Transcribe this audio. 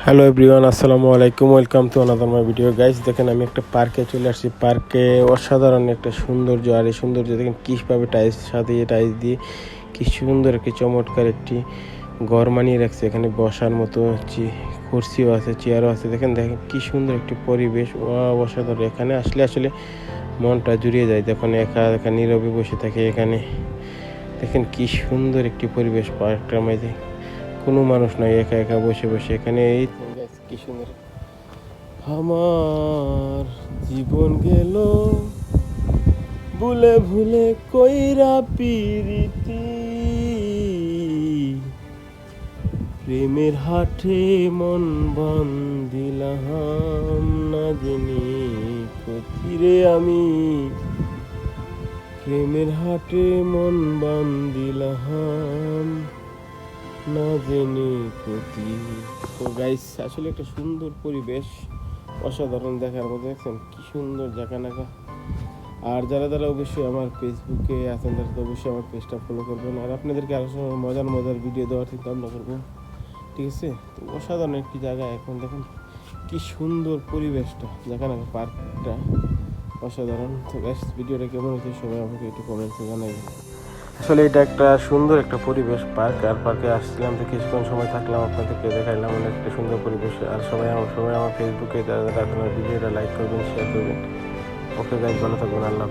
Hello everyone, আসসালামু আলাইকুম। Welcome to another my video guys. দেখেন আমি একটা পার্কে চলে আসছি। পার্কে অসাধারণ একটা সৌন্দর্য, আর এই সৌন্দর্য দেখেন কীভাবে টাইলস সাজিয়ে টাইলস দিয়ে কি সুন্দর একটি চমৎকার একটি ঘর মানিয়ে রাখছে। এখানে বসার মতো কুর্সিও আছে, চেয়ারও আছে। দেখেন দেখেন কি সুন্দর একটি পরিবেশ, অসাধারণ। এখানে আসলে আসলে মনটা জুড়িয়ে যায়। দেখুন একা একা নীরবে বসে থাকে এখানে। দেখেন কি সুন্দর একটি পরিবেশ পার্কটার মাঝে, কোনো মানুষ নাই, একা একা বসে বসে এখানে। এই কি সুন্দর। আমার জীবন গেল ভুলে ভুলে কইরা পিরিতি, প্রেমের হাটে মন বান্ধিলাম না জেনে কতিরে আমি, প্রেমের হাটে মন বান্ধিলাম না জেনে ক্ষতি। তো গাইস, আসলে একটা সুন্দর পরিবেশ, অসাধারণ দেখার মতো। দেখছেন কি সুন্দর জায়গা নাকা। আর যারা যারা অবশ্যই আমার ফেসবুকে আছেন তারা তো অবশ্যই আমার পেজটা ফলো করবেন, আর আপনাদেরকে আরও মজার মজার ভিডিও দেওয়ার চিন্তা ভাবনা করবো, ঠিক আছে? তো অসাধারণ একটি জায়গা। এখন দেখেন কি সুন্দর পরিবেশটা, জায়গা নাকা, পার্কটা অসাধারণ। তো গাইস, ভিডিওটা কেমন হচ্ছে সবাই আমাকে একটু কমেন্টসে জানাবেন। আসলে এটা একটা সুন্দর একটা পরিবেশ পার্ক, আর পার্কে আসছিলাম তো কিছুক্ষণ সময় থাকলাম, আপনাদেরকে দেখাইলাম অনেক একটা সুন্দর পরিবেশ। আর সবাই আমার ফেসবুকে যারা যারা আপনার ভিডিওটা লাইক করবেন, শেয়ার করবেন। ওকে গাইজ, ভালো থাকবেন, আল্লাহ।